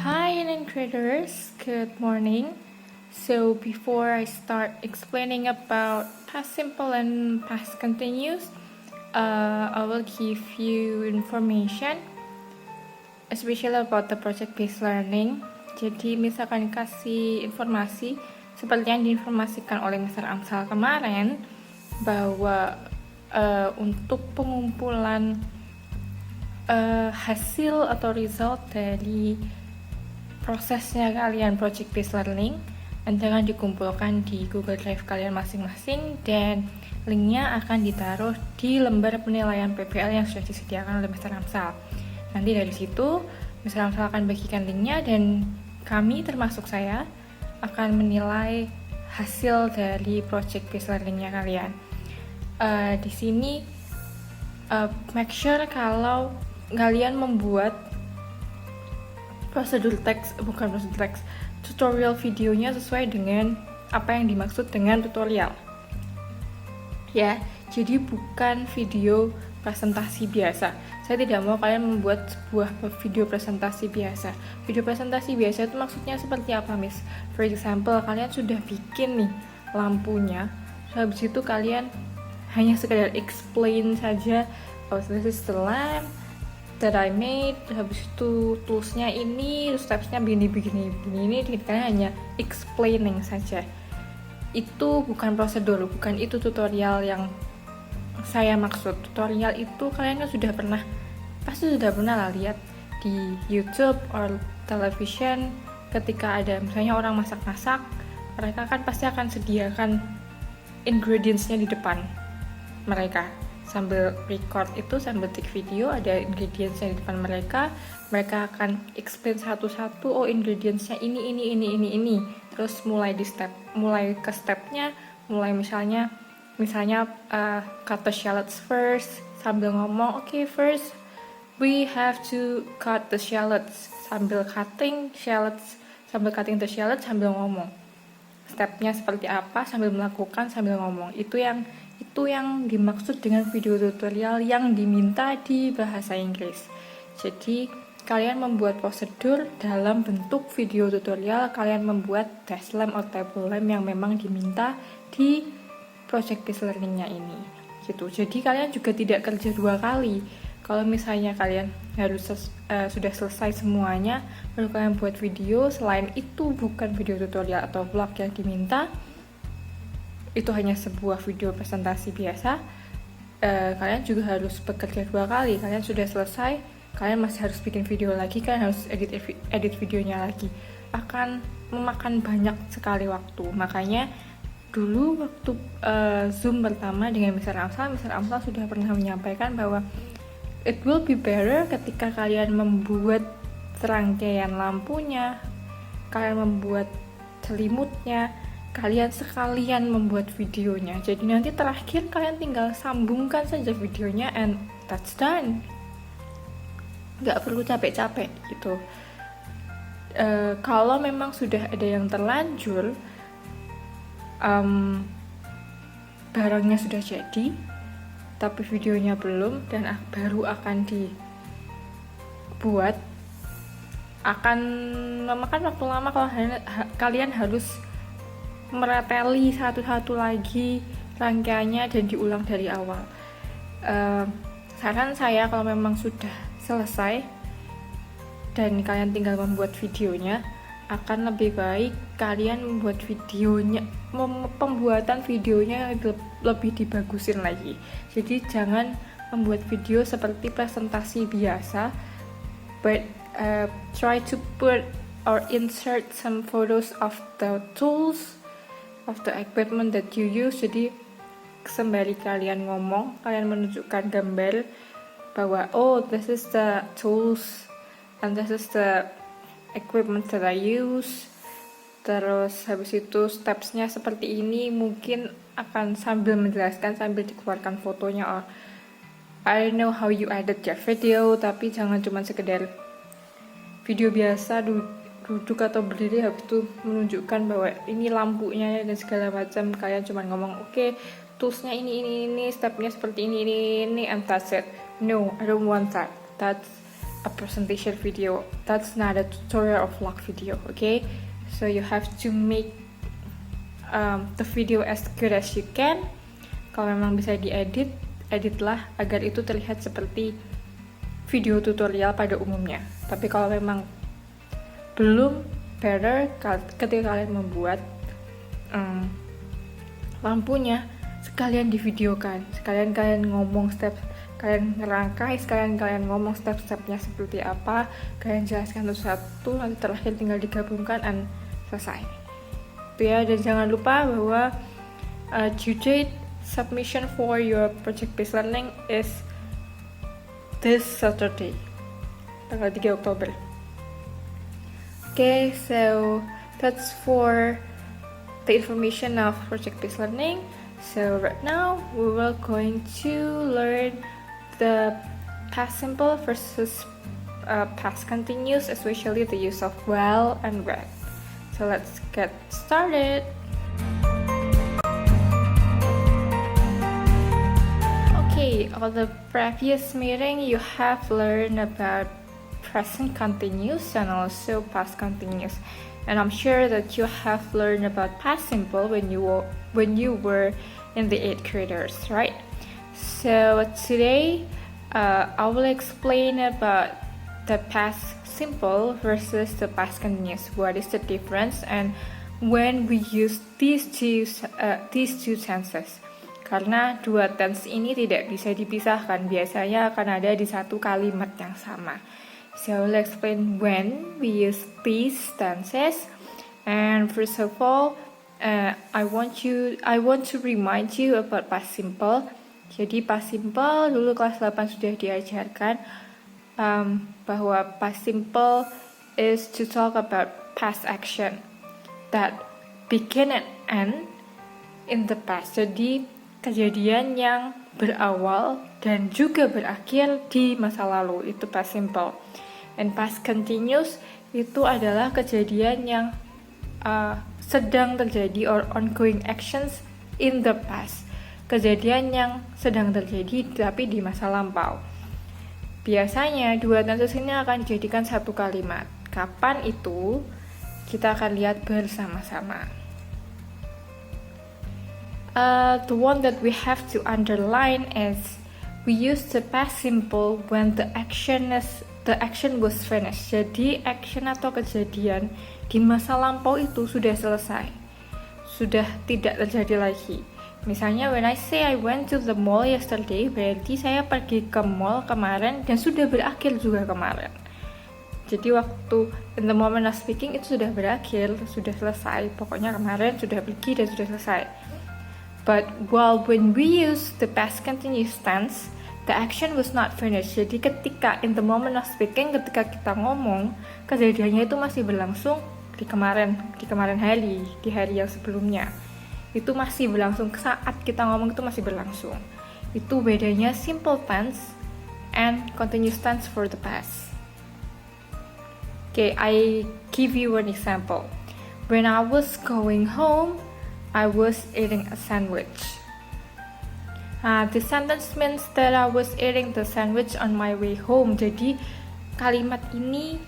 Hi Ellen creators, good morning. So before I start explaining about past simple and past continuous, I will give you information especially about the project-based learning. Jadi misalkan kasih informasi seperti yang diinformasikan oleh Mr. Amsal kemarin bahwa untuk pengumpulan hasil atau result dari prosesnya kalian project-based learning nanti akan dikumpulkan di Google Drive kalian masing-masing dan linknya akan ditaruh di lembar penilaian PPL yang sudah disediakan oleh Mr. Amsal. Nanti dari situ Mr. Amsal akan bagikan linknya dan kami termasuk saya akan menilai hasil dari project-based learningnya kalian. Di sini make sure kalau kalian membuat tutorial videonya sesuai dengan apa yang dimaksud dengan tutorial. Ya, jadi bukan video presentasi biasa. Saya tidak mau kalian membuat sebuah video presentasi biasa. Video presentasi biasa itu maksudnya seperti apa, Miss? For example, kalian sudah bikin nih lampunya, habis itu kalian hanya sekedar explain saja, oh this is the lamp that I made, habis itu toolsnya ini, stepsnya begini, ini kalian hanya explaining saja. Itu bukan prosedur, bukan itu tutorial yang saya maksud. Tutorial itu kalian kan pasti sudah pernah lah lihat di YouTube or television ketika ada misalnya orang masak-masak, mereka kan pasti akan sediakan ingredients-nya di depan mereka. Sambil record itu, sambil take video, ada ingredients-nya di depan mereka akan explain satu-satu, oh ingredients-nya ini, terus mulai ke stepnya, mulai misalnya cut the shallots first, sambil ngomong, okay, first we have to cut the shallots, sambil cutting the shallots, sambil ngomong stepnya seperti apa, sambil melakukan, sambil ngomong. Itu yang dimaksud dengan video tutorial yang diminta di bahasa Inggris. Jadi kalian membuat prosedur dalam bentuk video tutorial, kalian membuat desk lamp atau table lamp yang memang diminta di project-based learning-nya ini gitu. Jadi kalian juga tidak kerja dua kali. Kalau misalnya kalian harus sudah selesai semuanya baru kalian buat video, selain itu bukan video tutorial atau vlog yang diminta, itu hanya sebuah video presentasi biasa, kalian juga harus bekerja dua kali. Kalian sudah selesai, kalian masih harus bikin video lagi, kalian harus edit videonya lagi, akan memakan banyak sekali waktu. Makanya dulu waktu Zoom pertama dengan Mr. Amsal sudah pernah menyampaikan bahwa it will be better ketika kalian membuat serangkaian lampunya, kalian membuat selimutnya, kalian sekalian membuat videonya. Jadi nanti terakhir kalian tinggal sambungkan saja videonya and that's done. Nggak perlu capek-capek gitu. Kalau memang sudah ada yang terlanjur, barangnya sudah jadi tapi videonya belum dan baru akan dibuat, akan memakan waktu lama kalau kalian harus mereteli satu-satu lagi rangkaiannya dan diulang dari awal. Saran saya kalau memang sudah selesai dan kalian tinggal membuat videonya, akan lebih baik kalian membuat videonya, pembuatan videonya lebih dibagusin lagi. Jadi jangan membuat video seperti presentasi biasa, but try to put or insert some photos of the tools, of the equipment that you use. Jadi sembari kalian ngomong, kalian menunjukkan gambar bahwa oh this is the tools and this is the equipment that I use. Terus habis itu stepsnya seperti ini, mungkin akan sambil menjelaskan sambil dikeluarkan fotonya, or I don't know how you edit your video, tapi jangan cuma sekedar video biasa duduk atau berdiri habis itu menunjukkan bahwa ini lampunya dan segala macam. Kalian cuma ngomong okay, toolsnya ini, stepnya seperti ini and that's it. No, I don't want that. a presentation video. That's not a tutorial or vlog video, okay? So you have to make the video as good as you can. Kalau memang bisa diedit, editlah agar itu terlihat seperti video tutorial pada umumnya. Tapi kalau memang belum, better ketika kalian membuat lampunya, sekalian divideokan, sekalian kalian ngomong kalian ngerangkai, sekalian kalian ngomong step-stepnya seperti apa, kalian jelaskan satu-satu, nanti terakhir tinggal digabungkan dan selesai. Itu ya, dan jangan lupa bahwa due date submission for your project-based learning is this Saturday, tanggal 3 Oktober. Okay, so that's for the information of project-based learning. So right now we will going to learn the past simple versus past continuous, especially the use of well and read. So let's get started. Okay, on the previous meeting you have learned about present continuous and also past continuous, and I'm sure that you have learned about past simple when you were in the 8th graders, right? So today I will explain about the past simple versus the past continuous. What is the difference and when we use these two tenses? Karena dua tense ini tidak bisa dipisahkan, biasanya akan ada di satu kalimat yang sama. So I will explain when we use these tenses. And first of all, I want to remind you about past simple. Jadi past simple dulu kelas 8 sudah diajarkan bahwa past simple is to talk about past action that begin and end in the past. Jadi kejadian yang berawal dan juga berakhir di masa lalu, itu past simple. And past continuous itu adalah kejadian yang sedang terjadi or ongoing actions in the past. Kejadian yang sedang terjadi tapi di masa lampau. Biasanya dua tenses ini akan dijadikan satu kalimat. Kapan itu? Kita akan lihat bersama-sama. The one that we have to underline is we use the past simple when the action was finished. Jadi action atau kejadian di masa lampau itu sudah selesai, sudah tidak terjadi lagi. Misalnya when I say I went to the mall yesterday, berarti saya pergi ke mall kemarin dan sudah berakhir juga kemarin. Jadi waktu in the moment of speaking itu sudah berakhir, sudah selesai. Pokoknya kemarin sudah pergi dan sudah selesai. But while when we use the past continuous tense, the action was not finished. Jadi ketika in the moment of speaking, ketika kita ngomong, kejadiannya itu masih berlangsung di kemarin hari, di hari yang sebelumnya. Itu masih berlangsung, saat kita ngomong itu masih berlangsung. Itu bedanya simple tense and continuous tense for the past. Okay, I give you one example. When I was going home, I was eating a sandwich. The sentence means that I was eating the sandwich on my way home. Jadi kalimat ini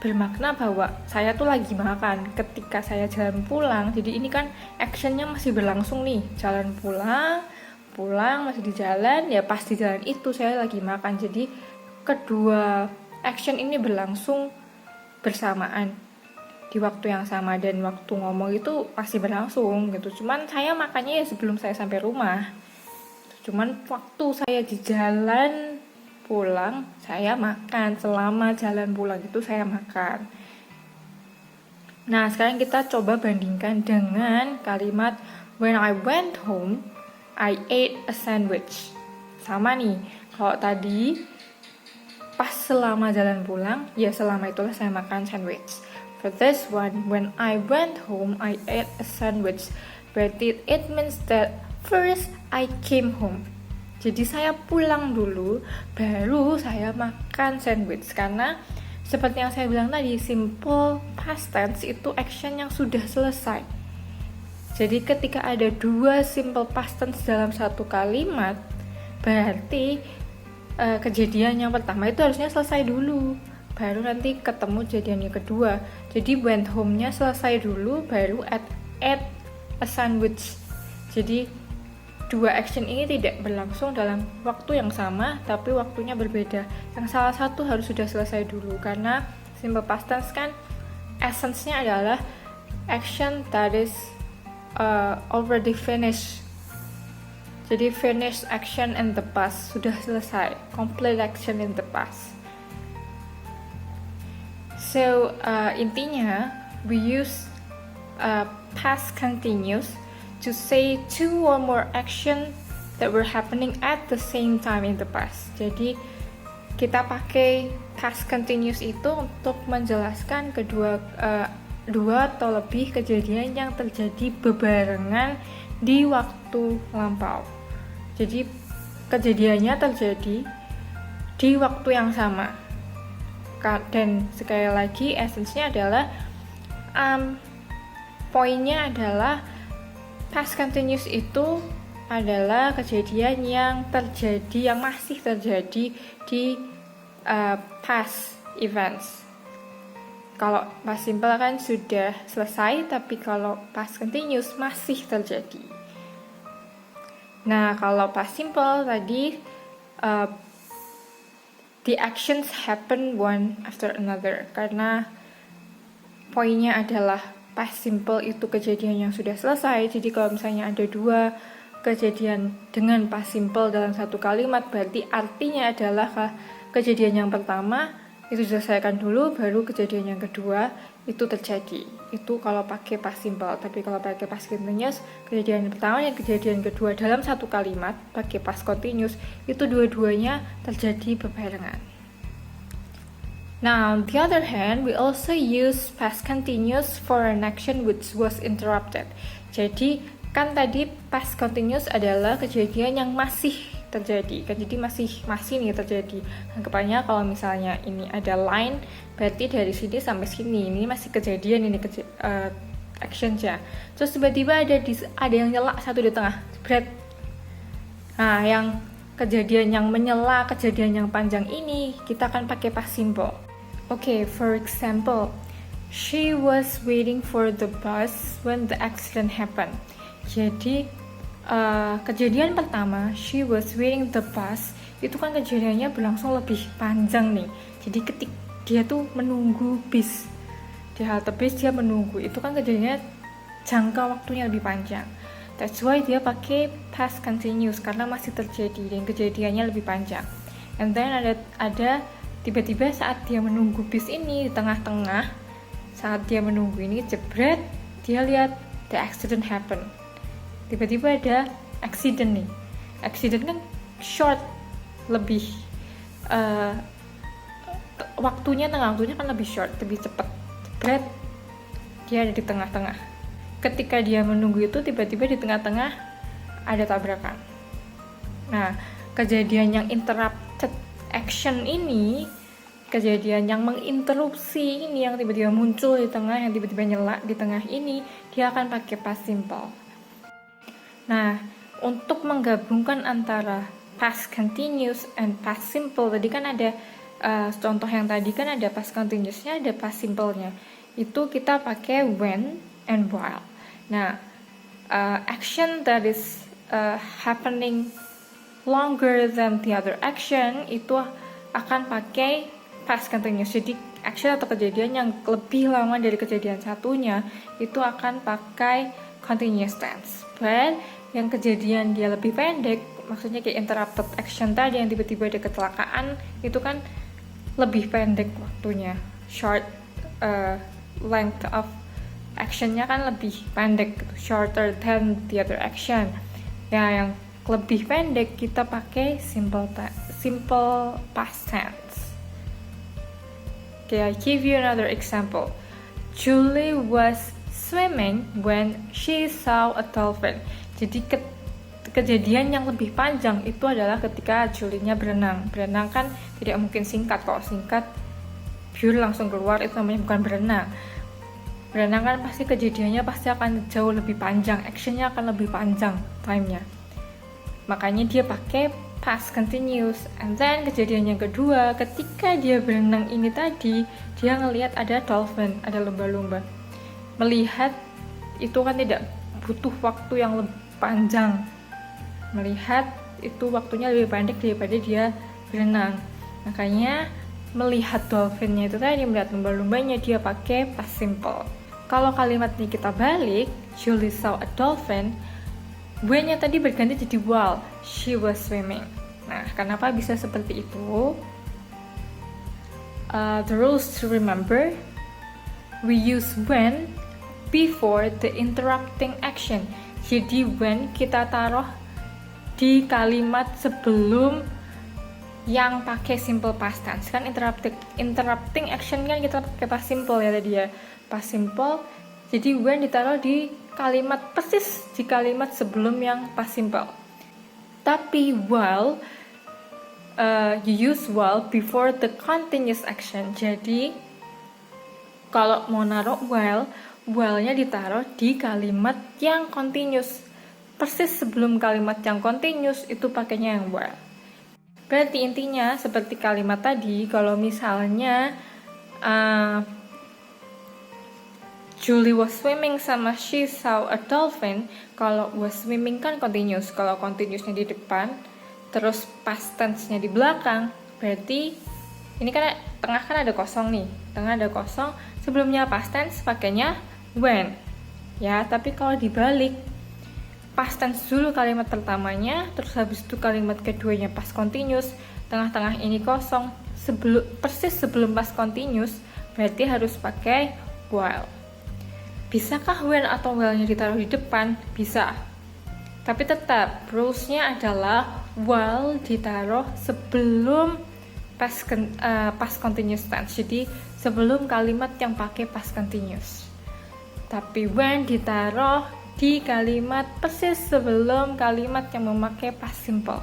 bermakna bahwa saya tuh lagi makan ketika saya jalan pulang. Jadi ini kan actionnya masih berlangsung nih, jalan pulang masih di jalan, ya pas di jalan itu saya lagi makan. Jadi kedua action ini berlangsung bersamaan di waktu yang sama, dan waktu ngomong itu masih berlangsung gitu. Cuman saya makannya ya sebelum saya sampai rumah. Cuman waktu saya di jalan pulang, saya makan. Selama jalan pulang itu saya makan. Nah, sekarang kita coba bandingkan dengan kalimat when I went home, I ate a sandwich. Sama nih, kalau tadi pas selama jalan pulang, ya selama itulah saya makan sandwich. For this one, when I went home, I ate a sandwich. Berarti it means that first I came home. Jadi saya pulang dulu, baru saya makan sandwich. Karena seperti yang saya bilang tadi, simple past tense itu action yang sudah selesai. Jadi ketika ada dua simple past tense dalam satu kalimat, berarti kejadian yang pertama itu harusnya selesai dulu, baru nanti ketemu kejadian yang kedua. Jadi went home-nya selesai dulu, baru ate a sandwich. Jadi dua action ini tidak berlangsung dalam waktu yang sama, tapi waktunya berbeda. Yang salah satu harus sudah selesai dulu, karena simple past tense kan essence-nya adalah action that is already finished. Jadi finish action in the past, sudah selesai, complete action in the past. So intinya we use past continuous to say two or more action that were happening at the same time in the past. Jadi kita pakai past continuous itu untuk menjelaskan dua atau lebih kejadian yang terjadi bebarengan di waktu lampau. Jadi kejadiannya terjadi di waktu yang sama. Dan sekali lagi essence-nya adalah poinnya adalah past continuous itu adalah kejadian yang terjadi, yang masih terjadi di past events. Kalau past simple kan sudah selesai, tapi kalau past continuous masih terjadi. Nah, kalau past simple tadi the actions happen one after another, karena poinnya adalah past simple itu kejadian yang sudah selesai. Jadi kalau misalnya ada dua kejadian dengan past simple dalam satu kalimat, berarti artinya adalah kejadian yang pertama itu diselesaikan dulu, baru kejadian yang kedua itu terjadi. Itu kalau pakai past simple. Tapi kalau pakai past continuous, kejadian yang pertama dan kejadian kedua dalam satu kalimat pakai past continuous, itu dua-duanya terjadi berbarengan. Now, on the other hand, we also use past continuous for an action which was interrupted. Jadi, kan tadi past continuous adalah kejadian yang masih terjadi, kan, jadi masih nih terjadi. Anggapannya kalau misalnya ini ada line, berarti dari sini sampai sini ini masih kejadian, ini actionnya. Terus tiba-tiba ada yang nyela satu di tengah, jebret. Nah, yang kejadian yang menyela, kejadian yang panjang ini kita akan pakai past simple. Okay, for example, she was waiting for the bus when the accident happened. Jadi kejadian pertama, she was waiting the bus, itu kan kejadiannya berlangsung lebih panjang nih. Jadi ketika dia tuh menunggu bis di halte bis, dia menunggu, itu kan kejadiannya jangka waktunya lebih panjang. That's why dia pakai past continuous, karena masih terjadi dan kejadiannya lebih panjang. And then ada tiba-tiba saat dia menunggu bis ini, di tengah-tengah saat dia menunggu ini, jebret, dia lihat the accident happen. Tiba-tiba ada accident nih. Accident kan short, lebih waktunya kan lebih short, lebih cepat. Jebret, dia ada di tengah-tengah. Ketika dia menunggu itu, tiba-tiba di tengah-tengah ada tabrakan. Nah, kejadian yang interrupted action ini, kejadian yang menginterupsi ini, yang tiba-tiba muncul di tengah, yang tiba-tiba nyela di tengah ini, dia akan pakai past simple. Nah, untuk menggabungkan antara past continuous and past simple, tadi kan ada contoh yang tadi kan ada past continuousnya, ada past simple-nya. Itu kita pakai when and while. Nah, action that is happening longer than the other action itu akan pakai past continuous. Jadi action atau kejadian yang lebih lama dari kejadian satunya itu akan pakai continuous tense. But yang kejadian dia lebih pendek, maksudnya kayak interrupted action tadi yang tiba-tiba ada kecelakaan, itu kan lebih pendek waktunya, short length of actionnya kan lebih pendek, shorter than the other action. Ya, yang lebih pendek kita pakai simple past tense. Okay, I give you another example. Julie was swimming when she saw a dolphin. Jadi kejadian yang lebih panjang itu adalah ketika Julie-nya berenang. Berenang kan tidak mungkin singkat. Kalau singkat, pure langsung keluar, itu namanya bukan berenang. Berenang kan pasti kejadiannya pasti akan jauh lebih panjang, actionnya akan lebih panjang time-nya. Makanya dia pakai past continuous. And then kejadian yang kedua, ketika dia berenang ini tadi, dia ngelihat ada dolphin, ada lumba-lumba. Melihat itu kan tidak butuh waktu yang lebih panjang. Melihat itu waktunya lebih pendek daripada dia berenang. Makanya melihat dolphinnya itu tadi, melihat lumba-lumbanya, dia pakai past simple. Kalau kalimat ini kita balik, Julie saw a dolphin, when-nya tadi berganti jadi while she was swimming. Nah, kenapa bisa seperti itu? The rules to remember: we use when before the interrupting action. Jadi when kita taruh di kalimat sebelum yang pakai simple past tense. Kan interrupting action kan kita pakai past simple ya tadi ya. Past simple. Jadi when ditaruh di kalimat persis di kalimat sebelum yang past simple. Tapi while you use while before the continuous action. Jadi kalau mau naruh while-nya ditaruh di kalimat yang continuous. Persis sebelum kalimat yang continuous itu pakainya yang while. Berarti intinya seperti kalimat tadi, kalau misalnya Julie was swimming sama she saw a dolphin, kalau was swimming kan continuous, kalau continuousnya di depan, terus past tense-nya di belakang, berarti ini kan tengah kan ada kosong nih, tengah ada kosong, sebelumnya past tense pakainya when, ya. Tapi kalau dibalik, past tense dulu kalimat pertamanya, terus habis itu kalimat keduanya past continuous, tengah-tengah ini kosong, persis sebelum past continuous, berarti harus pakai while. Bisakah when atau while-nya ditaruh di depan? Bisa. Tapi tetap, rules-nya adalah while ditaruh sebelum past continuous tense. Jadi, sebelum kalimat yang pakai past continuous. Tapi when ditaruh di kalimat persis sebelum kalimat yang memakai past simple.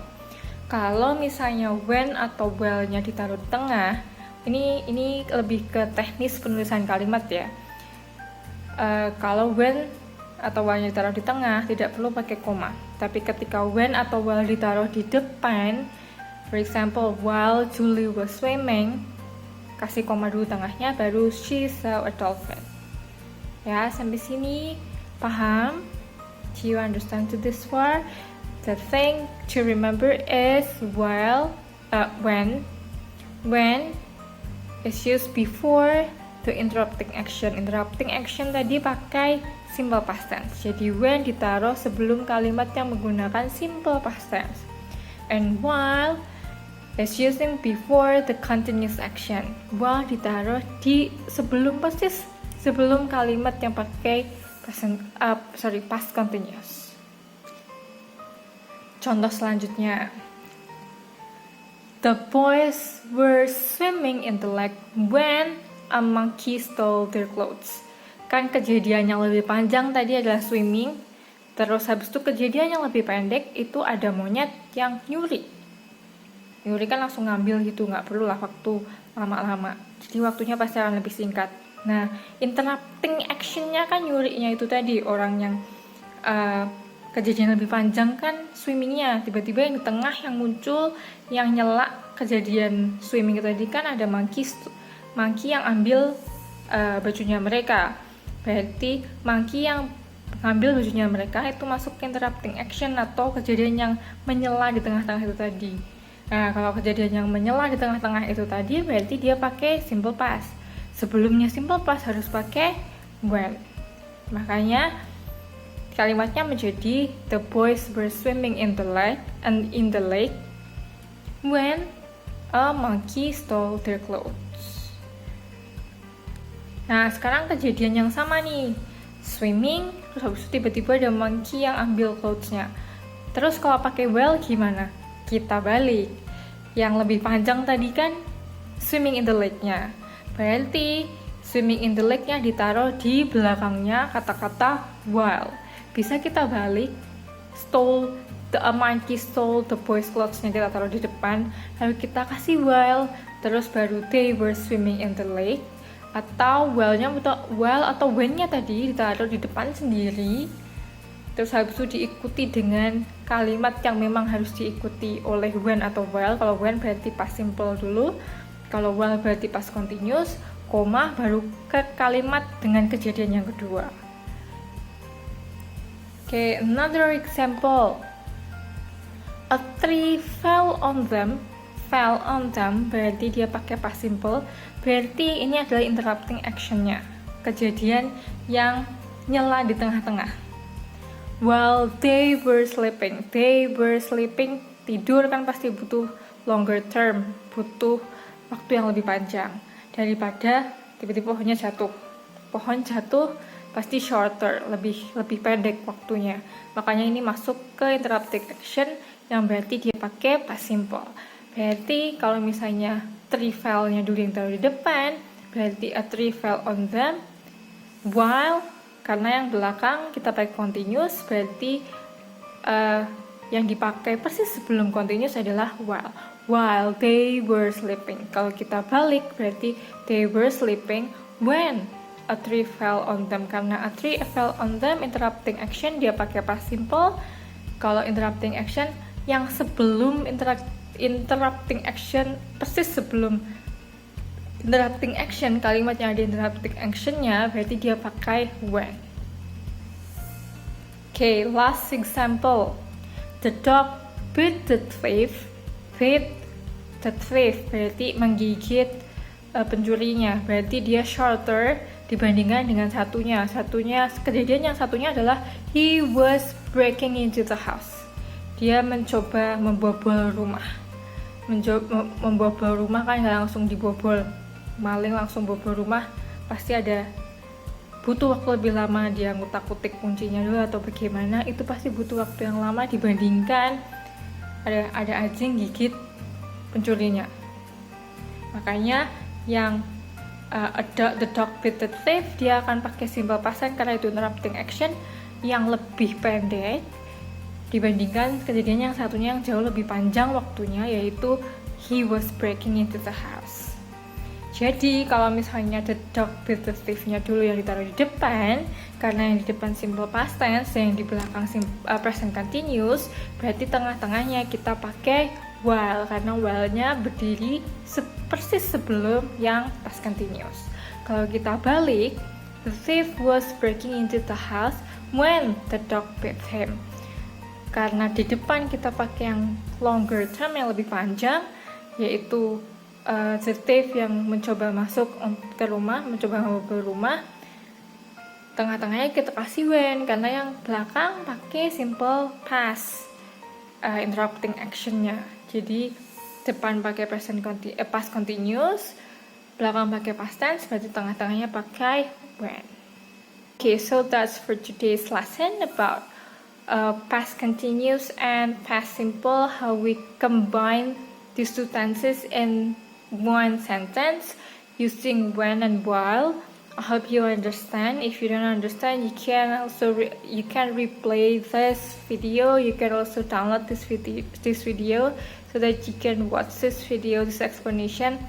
Kalau misalnya when atau while-nya ditaruh di tengah, ini lebih ke teknis penulisan kalimat ya. Kalau when atau while-nya ditaruh di tengah tidak perlu pakai koma. Tapi ketika when atau while ditaruh di depan, for example while Julie was swimming, kasih koma dulu tengahnya, baru she saw a dolphin. Ya, sampai sini paham? Do you understand to this far? The thing to remember is when is used before the interrupting action. Interrupting action tadi pakai simple past tense. Jadi when ditaruh sebelum kalimat yang menggunakan simple past tense. And while is using before the continuous action. While ditaruh di persis sebelum kalimat yang pakai past continuous. Contoh selanjutnya. The boys were swimming in the lake when a monkey stole their clothes. Kan kejadian yang lebih panjang tadi adalah swimming, terus habis itu kejadian yang lebih pendek itu ada monyet yang nyuri. Nyuri kan langsung ngambil gitu, nggak perlu lah waktu lama-lama. Jadi waktunya pasti akan lebih singkat. Nah, interrupting actionnya kan nyurinya itu tadi, orang yang kejadian lebih panjang kan swimmingnya, tiba-tiba yang di tengah yang muncul yang nyela kejadian swimming itu tadi kan ada monkey yang ambil bajunya mereka. Berarti monkey yang ngambil bajunya mereka itu masuk ke interrupting action atau kejadian yang menyela di tengah-tengah itu tadi. Nah, kalau kejadian yang menyela di tengah-tengah itu tadi berarti dia pakai simple past. Sebelumnya simple past harus pakai when. Makanya kalimatnya menjadi the boys were swimming in the lake when a monkey stole their clothes. Nah, sekarang kejadian yang sama nih. Swimming, terus habis itu tiba-tiba ada monkey yang ambil clothes-nya. Terus kalau pakai well gimana? Kita balik. Yang lebih panjang tadi kan swimming in the lake-nya. Berarti swimming in the lake-nya ditaruh di belakangnya kata-kata while. Bisa kita balik, a monkey stole the boys' clothes-nya kita taruh di depan, lalu kita kasih while, terus baru they were swimming in the lake. Atau while atau when-nya tadi ditaruh di depan sendiri, terus habis itu diikuti dengan kalimat yang memang harus diikuti oleh when atau while. Kalau when berarti past simple dulu, kalau while berarti past continuous, koma baru ke kalimat dengan kejadian yang kedua. Okay, another example. A tree fell on them. Fell on them berarti dia pakai past simple, berarti ini adalah interrupting actionnya, kejadian yang nyela di tengah-tengah. While they were sleeping, tidur kan pasti butuh longer term, butuh waktu yang lebih panjang daripada tiba-tiba pohon jatuh pasti shorter, lebih pendek waktunya, makanya ini masuk ke interrupting action yang berarti dia pakai past simple. Berarti kalau misalnya tree fell-nya dulu yang taruh di depan, berarti a tree fell on them, while karena yang belakang kita pakai continuous, berarti yang dipakai persis sebelum continuous adalah while they were sleeping. Kalau kita balik berarti they were sleeping when a tree fell on them, karena a tree fell on them interrupting action dia pakai past simple. Kalau interrupting action yang sebelum interrupting action, persis sebelum interrupting action, kalimat yang ada interrupting actionnya berarti dia pakai when. Okay, last example. The dog bit the thief. Bit the thief berarti menggigit pencurinya, berarti dia shorter dibandingkan dengan satunya. Kejadian yang satunya adalah he was breaking into the house. Dia mencoba membobol rumah. Membobol rumah kan nggak langsung dibobol, maling langsung bobol rumah, pasti butuh waktu lebih lama, dia ngutak-kutik kuncinya dulu atau bagaimana, itu pasti butuh waktu yang lama dibandingkan ada anjing gigit pencurinya. Makanya yang the dog bit the thief dia akan pakai simple past tense karena itu interrupting action yang lebih pendek dibandingkan kejadian yang satunya yang jauh lebih panjang waktunya, yaitu he was breaking into the house. Jadi kalau misalnya the dog bit the thief-nya dulu yang ditaruh di depan, karena yang di depan simple past tense, yang di belakang present continuous, berarti tengah-tengahnya kita pakai while, karena while-nya berdiri persis sebelum yang past continuous. Kalau kita balik, the thief was breaking into the house when the dog bit him. Karena di depan kita pakai yang longer term, yang lebih panjang, yaitu the thief yang mencoba masuk ke rumah, mencoba membobol rumah, tengah-tengahnya kita kasih when, karena yang belakang pakai simple past interrupting actionnya. Jadi depan pakai past continuous, belakang pakai past tense, berarti tengah-tengahnya pakai when. Okay, so that's for today's lesson about past continuous and past simple, how we combine these two tenses in one sentence using when and while. I hope you understand. If you don't understand, you can also replay this video. You can also download this video so that you can watch this explanation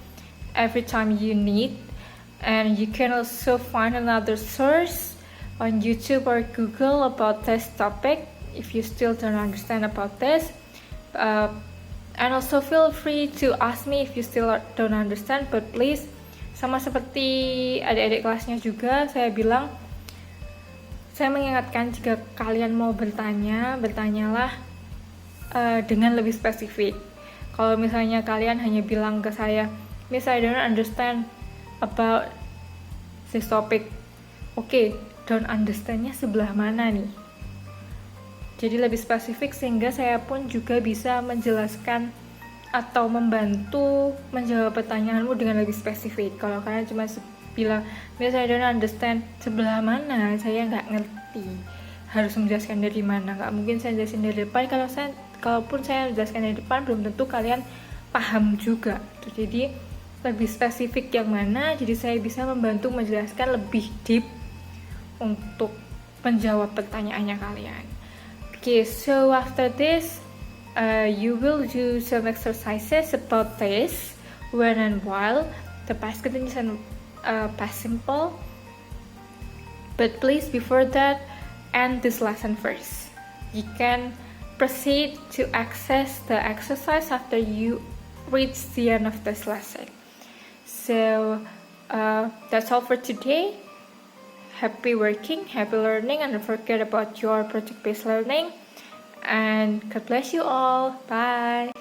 every time you need. And you can also find another source on YouTube or Google about this topic if you still don't understand about this. And also feel free to ask me if you still don't understand, but please, sama seperti adik-adik kelasnya juga, saya mengingatkan jika kalian mau bertanyalah dengan lebih spesifik. Kalau misalnya kalian hanya bilang ke saya, Miss, I don't understand about this topic. Oke, don't understand-nya sebelah mana nih? Jadi lebih spesifik sehingga saya pun juga bisa menjelaskan atau membantu menjawab pertanyaanmu dengan lebih spesifik. Kalau kalian cuma bilang, Miss, I don't understand, sebelah mana? Saya nggak ngerti. Harus menjelaskan dari mana? Nggak mungkin saya jelasin dari depan. Kalaupun saya menjelaskan dari depan, belum tentu kalian paham juga. Jadi lebih spesifik yang mana? Jadi saya bisa membantu menjelaskan lebih deep untuk menjawab pertanyaannya kalian. Okay, so after this, you will do some exercises about this, when and while, the past continuous and past simple. But please, before that, end this lesson first. You can proceed to access the exercise after you reach the end of this lesson. So that's all for today. Happy working, happy learning, and don't forget about your project-based learning. And God bless you all. Bye.